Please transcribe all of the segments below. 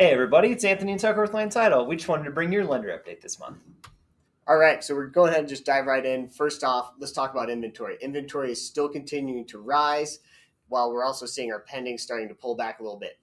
Hey everybody, it's Anthony and Tucker with Land Title. We just wanted to bring your lender update this month. All right, so we're going ahead and just dive right in. First off, let's talk about inventory. Inventory is still continuing to rise while we're also seeing our pending starting to pull back a little bit.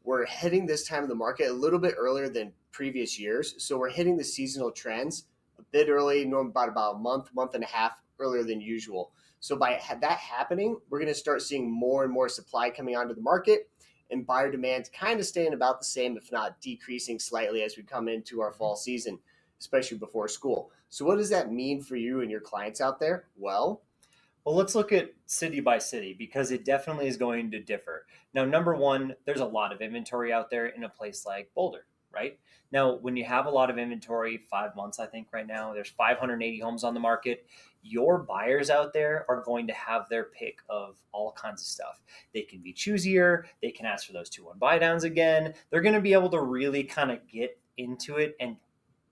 We're hitting this time of the market a little bit earlier than previous years. So we're hitting the seasonal trends a bit early, normally about a month and a half earlier than usual. So by that happening, we're going to start seeing more and more supply coming onto the market and buyer demand kind of staying about the same, if not decreasing slightly as we come into our fall season, especially before school. So what does that mean for you and your clients out there? Well, let's look at city by city because it definitely is going to differ. Now, number one, there's a lot of inventory out there in a place like Boulder, right? Now, when you have a lot of inventory, 5 months, I think right now, there's 580 homes on the market. Your buyers out there are going to have their pick of all kinds of stuff. They can be choosier. They can ask for those 2-1 buy downs again. They're going to be able to really kind of get into it and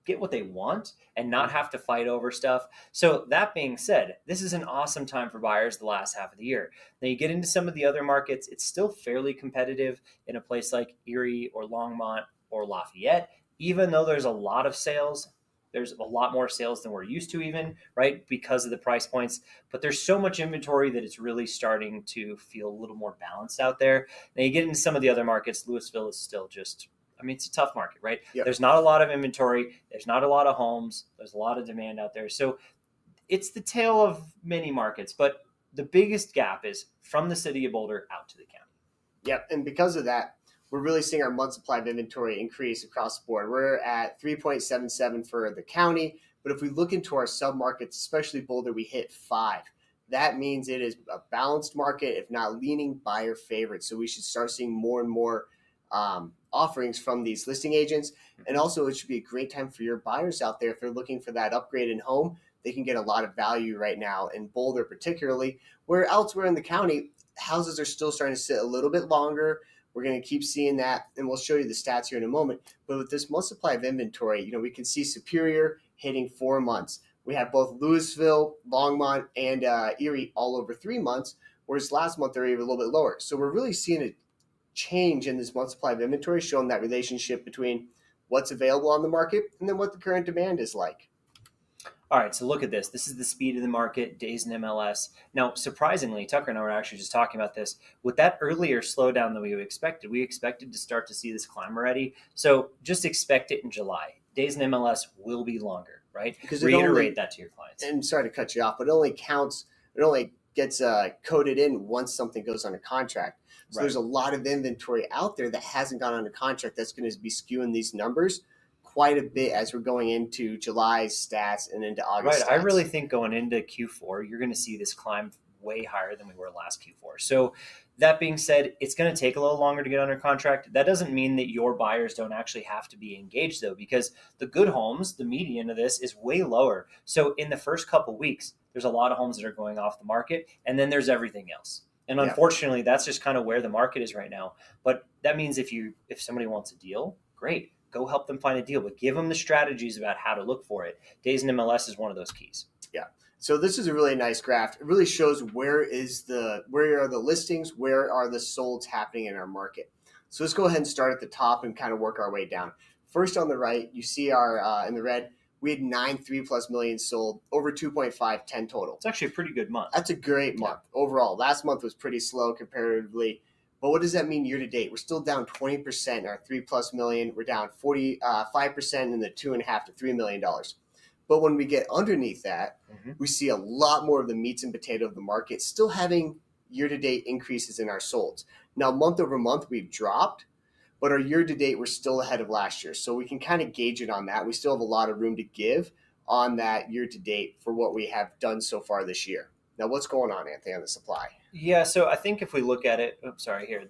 get what they want and not have to fight over stuff. So that being said, this is an awesome time for buyers the last half of the year. Now you get into some of the other markets, it's still fairly competitive in a place like Erie or Longmont or Lafayette. Even though there's a lot of sales, there's a lot more sales than we're used to even, right? Because of the price points. But there's so much inventory that it's really starting to feel a little more balanced out there. Now you get into some of the other markets, Louisville is still just it's a tough market, right? Yep. There's not a lot of inventory. There's not a lot of homes. There's a lot of demand out there. So it's the tale of many markets, but the biggest gap is from the city of Boulder out to the county. Yep. And because of that, we're really seeing our month supply of inventory increase across the board. We're at 3.77 for the county. But if we look into our submarkets, especially Boulder, we hit 5. That means it is a balanced market, if not leaning buyer favorite. So we should start seeing more and more offerings from these listing agents. And also, it should be a great time for your buyers out there. If they're looking for that upgrade in home, they can get a lot of value right now in Boulder, particularly, where elsewhere in the county, houses are still starting to sit a little bit longer. We're going to keep seeing that, and we'll show you the stats here in a moment. But with this month supply of inventory, we can see Superior hitting 4 months. We have both Louisville, Longmont, and Erie all over 3 months, whereas last month they were even a little bit lower. So we're really seeing a change in this month supply of inventory, showing that relationship between what's available on the market and then what the current demand is like. All right, so look at this. This is the speed of the market, days in MLS. Now, surprisingly, Tucker and I were actually just talking about this. With that earlier slowdown that we expected to start to see this climb already. So just expect it in July. Days in MLS will be longer, right? Because reiterate that to your clients. And sorry to cut you off, but it only gets coded in once something goes under contract. So Right. There's a lot of inventory out there that hasn't gone under contract that's going to be skewing these numbers quite a bit as we're going into July's stats and into August. Right. I really think going into Q4, you're going to see this climb way higher than we were last Q4. So that being said, it's going to take a little longer to get under contract. That doesn't mean that your buyers don't actually have to be engaged though, because the good homes, the median of this is way lower. So in the first couple weeks, there's a lot of homes that are going off the market, and then there's everything else. And unfortunately, that's just kind of where the market is right now. But that means if somebody wants a deal, great. Go help them find a deal, but give them the strategies about how to look for it. Days in MLS is one of those keys. Yeah. So this is a really nice graph. It really shows where are the listings, where are the solds happening in our market. So let's go ahead and start at the top and kind of work our way down. First on the right, you see our in the red, we had 9 3+ million sold, over 2.5, 10 total. It's actually a pretty good month. That's a great month overall. Last month was pretty slow comparatively. But what does that mean year to date? We're still down 20% in our 3+ million. We're down 45% in the $2.5 to $3 million. But when we get underneath that, we see a lot more of the meats and potato of the market still having year-to-date increases in our solds. Now, month over month, we've dropped, but our year-to-date, we're still ahead of last year. So we can kind of gauge it on that. We still have a lot of room to give on that year-to-date for what we have done so far this year. Now, what's going on, Anthony, on the supply? Yeah, so I think if we look at it,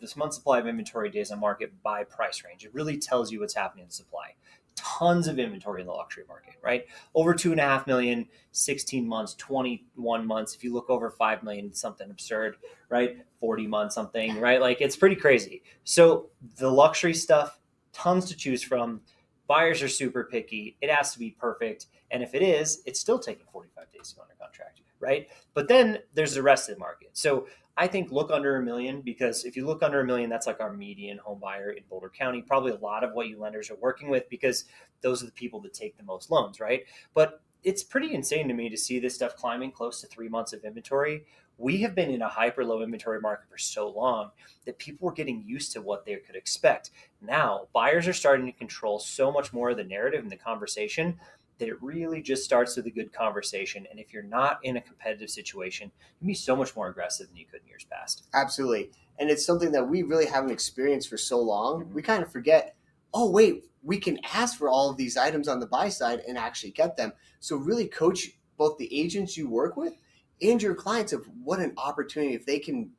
this month supply of inventory days on market by price range, it really tells you what's happening in supply. Tons of inventory in the luxury market, right? Over 2.5 million, 16 months, 21 months. If you look over 5 million, it's something absurd, right? 40 months, something, right? Like it's pretty crazy. So the luxury stuff, tons to choose from. Buyers are super picky. It has to be perfect. And if it is, it's still taking 45 days to go under contract, right? But then there's the rest of the market. So I think look under a million, because if you look under a million, that's like our median home buyer in Boulder County. Probably a lot of what you lenders are working with, because those are the people that take the most loans, right? But it's pretty insane to me to see this stuff climbing close to 3 months of inventory. We have been in a hyper low inventory market for so long that people were getting used to what they could expect. Now, buyers are starting to control so much more of the narrative and the conversation that it really just starts with a good conversation. And if you're not in a competitive situation, you can be so much more aggressive than you could in years past. Absolutely. And it's something that we really haven't experienced for so long. Mm-hmm. We kind of forget, oh, wait, we can ask for all of these items on the buy side and actually get them. So, really coach both the agents you work with and your clients of what an opportunity if they can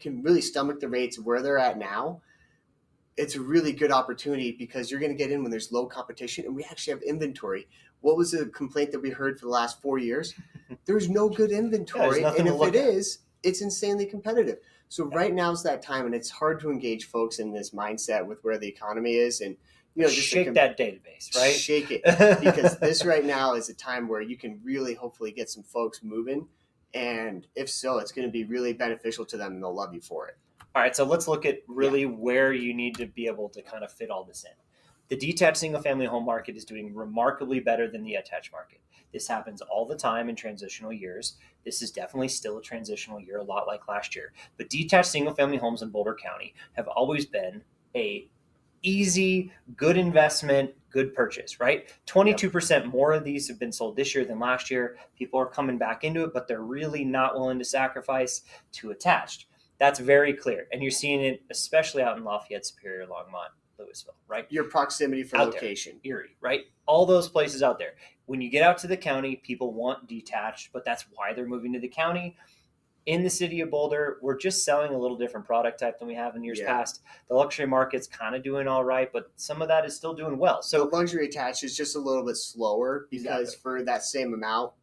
really stomach the rates of where they're at now. It's a really good opportunity because you're going to get in when there's low competition and we actually have inventory. What was the complaint that we heard for the last 4 years? There's no good Yeah, there's inventory. nothing And to if it look at. is, it's insanely competitive. So Yeah. right now is that time, and it's hard to engage folks in this mindset with where the economy is, and just Shake that database, right? shake it, because this right now is a time where you can really hopefully get some folks moving, and if so, it's going to be really beneficial to them, and they'll love you for it. All right, so let's look at Yeah. really where you need to be able to kind of fit all this in. The detached single family home market is doing remarkably better than the attached market. This happens all the time in transitional years. This is definitely still a transitional year, a lot like last year. But detached single family homes in Boulder County have always been a easy, good investment, good purchase, right? 22% more of these have been sold this year than last year. People are coming back into it, but they're really not willing to sacrifice to attached. That's very clear. And you're seeing it especially out in Lafayette, Superior, Longmont, Louisville, right? Your proximity for Out location. there, Erie, right? All those places out there. When you get out to the county, people want detached, but that's why they're moving to the county. In the city of Boulder, we're just selling a little different product type than we have in years Yeah. past. The luxury market's kind of doing all right, but some of that is still doing well. So So luxury attached is just a little bit slower because Exactly. for that same amount,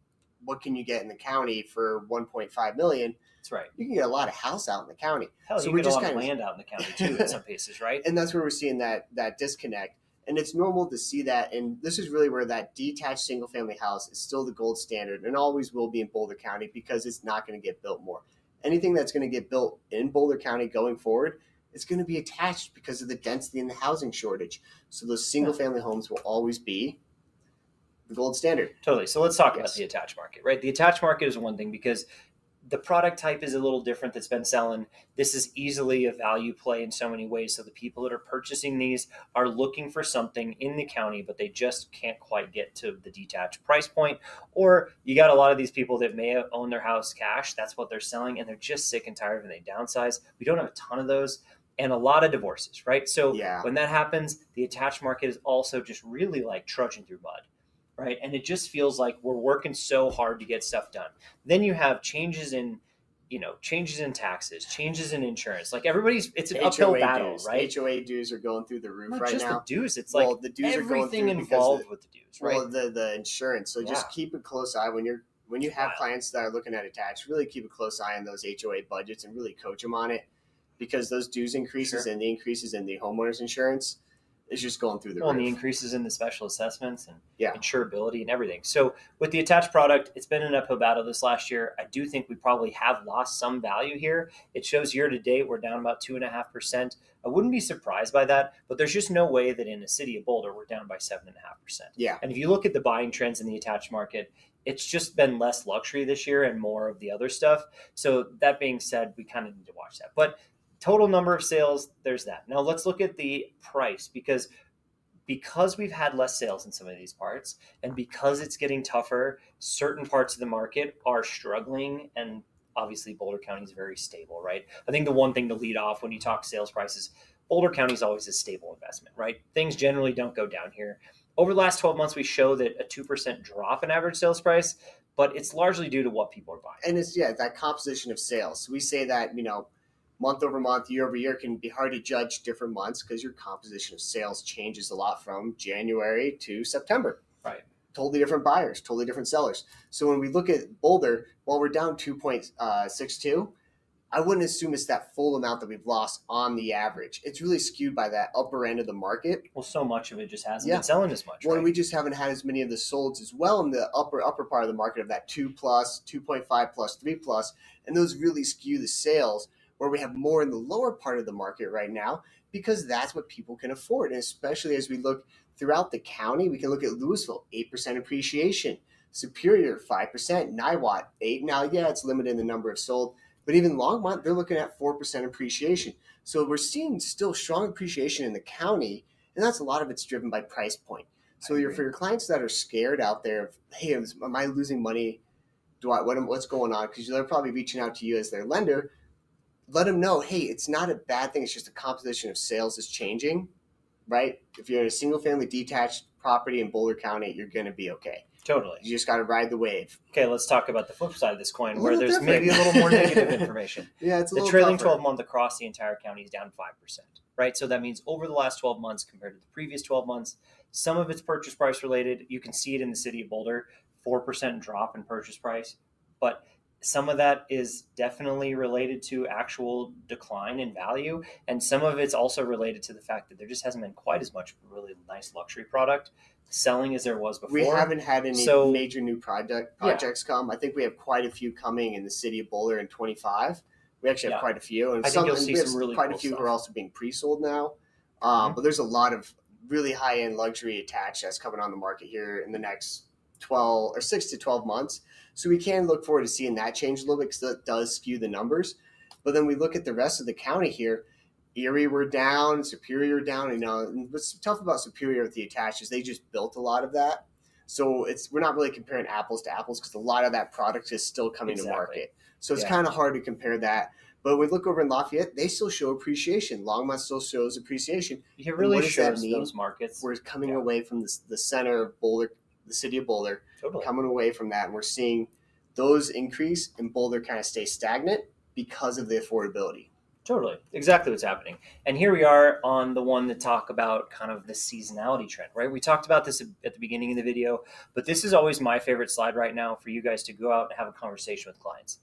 what can you get in the county for 1.5 million? that's right. You can get a lot of house out in the county. Hell, So you we're get a just lot of kind of land out in the county too in some cases, right? and that's where we're seeing that disconnect. And it's normal to see that. And this is really where that detached single family house is still the gold standard and always will be in Boulder County because it's not going to get built more. Anything that's going to get built in Boulder County going forward, it's going to be attached because of the density and the housing shortage. So those single family homes will always be the gold standard. Totally. So let's talk about Yes. the attached market, right? The attached market is one thing because the product type is a little different that's been selling. This is easily a value play in so many ways. So the people that are purchasing these are looking for something in the county, but they just can't quite get to the detached price point. Or you got a lot of these people that may have owned their house cash. That's what they're selling, and they're just sick and tired and they downsize. We don't have a ton of those. And a lot of divorces, right? So Yeah. when that happens, the attached market is also just really like trudging through mud, right? And it just feels like we're working so hard to get stuff done. Then you have changes in taxes, changes in insurance. Like it's an uphill battle, dues. right? HOA dues are going through the roof Not right just now. the dues. It's Well, like the dues are going everything through because involved with the dues, right? well, the insurance. So just Yeah. keep a close eye when you have Wild. clients that are looking at attached. Really keep a close eye on those HOA budgets and really coach them on it because those dues increases Sure. and the increases in the homeowners insurance is just going through the Well, and the roof. increases in the special assessments and Yeah. insurability and everything. So with the attached product, it's been an uphill battle this last year. I do think we probably have lost some value here. It shows year to date we're down about 2.5%. I wouldn't be surprised by that, but there's just no way that in the city of Boulder we're down by 7.5%. Yeah. And if you look at the buying trends in the attached market, it's just been less luxury this year and more of the other stuff. So that being said, we kind of need to watch that. But total number of sales, there's that. Now let's look at the price because we've had less sales in some of these parts and because it's getting tougher, certain parts of the market are struggling, and obviously Boulder County is very stable, right? I think the one thing to lead off when you talk sales prices, Boulder County is always a stable investment, right? Things generally don't go down here. Over the last 12 months, we show that a 2% drop in average sales price, but it's largely due to what people are buying. And it's that composition of sales. So we say that month over month, year over year can be hard to judge different months because your composition of sales changes a lot from January to September. Right. Totally different buyers, totally different sellers. So when we look at Boulder, while we're down 2.62, I wouldn't assume it's that full amount that we've lost on the average. It's really skewed by that upper end of the market. Well, so much of it just hasn't Yeah. been selling as much, Well, and right? we just haven't had as many of the solds as well in the upper part of the market of that 2 plus, 2.5 plus, 3 plus, and those really skew the sales where we have more in the lower part of the market right now because that's what people can afford. And especially as we look throughout the county, we can look at Louisville, 8% appreciation, Superior, 5%, Niwot, 8. Now, yeah, it's limited in the number of sold, but even Longmont, they're looking at 4% appreciation. So we're seeing still strong appreciation in the county, and that's a lot of it's driven by price point. So for your clients that are scared out there of, hey, am I losing money? What's going on? Because they're probably reaching out to you as their lender. Let them know, hey, it's not a bad thing. It's just the composition of sales is changing, right? If you're in a single family detached property in Boulder County, you're going to be okay. Totally. You just got to ride the wave. Okay, let's talk about the flip side of this coin, where there's different. maybe a little more negative information. Yeah, it's a the little trailing tougher. 12-month across the entire county is down 5%, right? So that means over the last 12 months compared to the previous 12 months, some of it's purchase price related. You can see it in the city of Boulder, 4% drop in purchase price, but some of that is definitely related to actual decline in value, and some of it's also related to the fact that there just hasn't been quite as much really nice luxury product selling as there was before. We haven't had any major new projects come. I think we have quite a few coming in the city of Boulder in 25. We actually have quite a few, and I think you'll see some really quite cool a few stuff. who are also being pre-sold now. But there's a lot of really high-end luxury attached that's coming on the market here in the next 6 to 12 months. So we can look forward to seeing that change a little bit because that does skew the numbers. But then we look at the rest of the county here. Erie we're down, Superior down. And what's tough about Superior with the attached is they just built a lot of that. So we're not really comparing apples to apples because a lot of that product is still coming to market. So it's kind of hard to compare that. But when we look over in Lafayette, they still show appreciation. Longmont still shows appreciation. It really shows that mean? Those markets. We're coming away from the center of Boulder, the city of Boulder, coming away from that. And we're seeing those increase and Boulder kind of stay stagnant because of the affordability. Totally. Exactly what's happening. And here we are on the one that talk about kind of the seasonality trend, right? We talked about this at the beginning of the video, but this is always my favorite slide right now for you guys to go out and have a conversation with clients.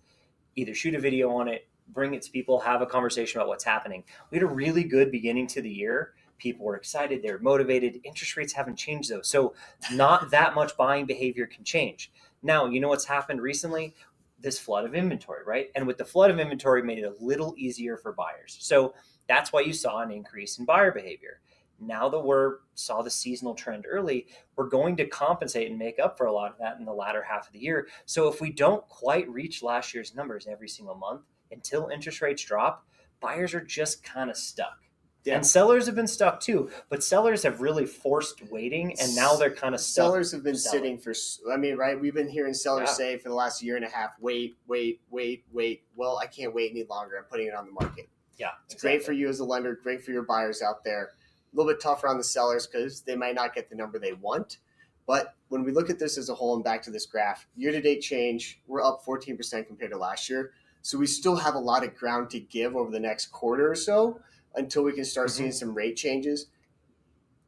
Either shoot a video on it, bring it to people, have a conversation about what's happening. We had a really good beginning to the year. People were excited. They were motivated. Interest rates haven't changed, though. So not that much buying behavior can change. Now, you know what's happened recently? This flood of inventory, right? And with the flood of inventory, made it a little easier for buyers. So that's why you saw an increase in buyer behavior. Now that we saw the seasonal trend early, we're going to compensate and make up for a lot of that in the latter half of the year. So if we don't quite reach last year's numbers every single month until interest rates drop, buyers are just kind of stuck. Yeah. And sellers have been stuck too, but sellers have really forced waiting, and now they're kind of stuck. Sellers have been sitting for, right? We've been hearing sellers say for the last year and a half, wait. Well, I can't wait any longer. I'm putting it on the market. Yeah, it's great for you as a lender, great for your buyers out there. A little bit tougher on the sellers because they might not get the number they want. But when we look at this as a whole and back to this graph, year-to-date change, we're up 14% compared to last year. So we still have a lot of ground to give over the next quarter or so until we can start seeing some rate changes.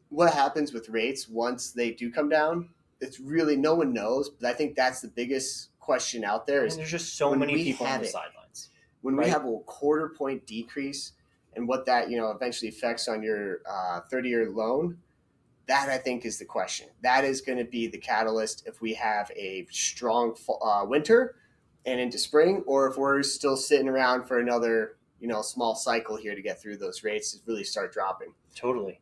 What happens with rates once they do come down? It's really no one knows, but I think that's the biggest question out there. And there's just so many people on the sidelines. When we have a quarter point decrease and what that eventually affects on your 30-year loan, that I think is the question. That is going to be the catalyst if we have a strong winter and into spring, or if we're still sitting around for another small cycle here to get through those rates to really start dropping. Totally.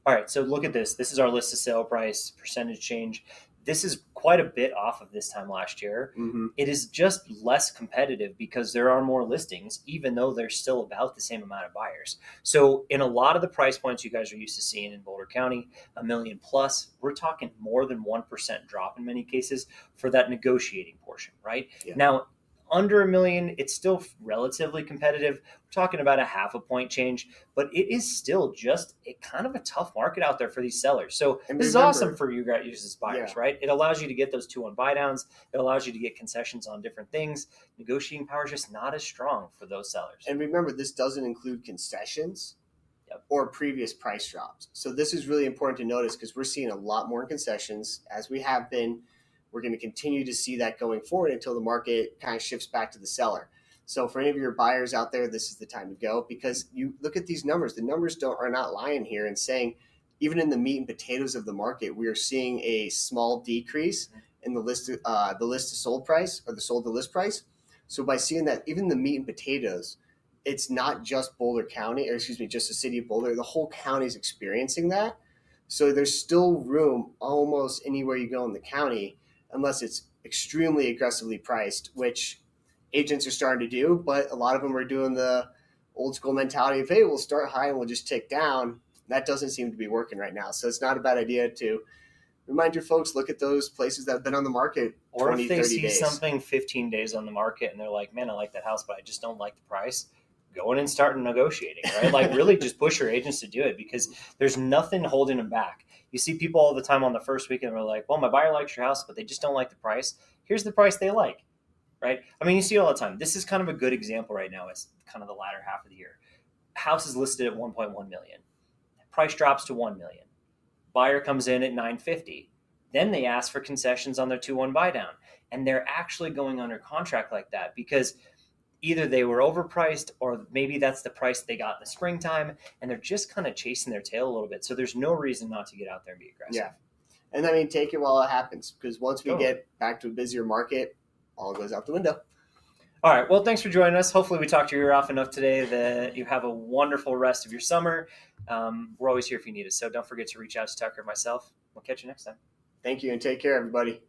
All right, so look at this. This is our list of sale price, percentage change. This is quite a bit off of this time last year. Mm-hmm. It is just less competitive because there are more listings, even though there's still about the same amount of buyers. So in a lot of the price points you guys are used to seeing in Boulder County, $1 million plus, we're talking more than 1% drop in many cases for that negotiating portion, right? Yeah. Now, under $1 million, it's still relatively competitive. We're talking about a half a point change, but it is still just kind of a tough market out there for these sellers. So this is awesome for you guys as buyers, right? It allows you to get those 2-1 buy downs. It allows you to get concessions on different things. Negotiating power is just not as strong for those sellers. And remember, this doesn't include concessions or previous price drops. So this is really important to notice because we're seeing a lot more concessions as we have been. We're going to continue to see that going forward until the market kind of shifts back to the seller. So for any of your buyers out there, this is the time to go, because you look at these numbers. The numbers don't are not lying here and saying even in the meat and potatoes of the market, we are seeing a small decrease in the list to sold price, or the sold to list price. So by seeing that even the meat and potatoes, it's not just Boulder County, or excuse me, just the city of Boulder. The whole county is experiencing that. So there's still room almost anywhere you go in the county, unless it's extremely aggressively priced, which agents are starting to do. But a lot of them are doing the old school mentality of, hey, we'll start high and we'll just tick down. That doesn't seem to be working right now. So it's not a bad idea to remind your folks, look at those places that have been on the market Or 20, if they 30 see days. something 15 days on the market and they're like, man, I like that house, but I just don't like the price, go in and start negotiating, right? Like really just push your agents to do it, because there's nothing holding them back. You see people all the time on the first weekend, they're like, well, my buyer likes your house, but they just don't like the price. Here's the price they like, right? I mean, you see it all the time. This is kind of a good example right now. It's kind of the latter half of the year. House is listed at 1.1 million. Price drops to 1 million. Buyer comes in at 950. Then they ask for concessions on their 2-1 buy down. And they're actually going under contract like that because either they were overpriced or maybe that's the price they got in the springtime, and they're just kind of chasing their tail a little bit. So there's no reason not to get out there and be aggressive. Yeah. And I mean, take it while it happens, because once we Totally. get back to a busier market, all goes out the window. All right. Well, thanks for joining us. Hopefully, we talked your ear off enough today that you have a wonderful rest of your summer. We're always here if you need us. So don't forget to reach out to Tucker and myself. We'll catch you next time. Thank you, and take care, everybody.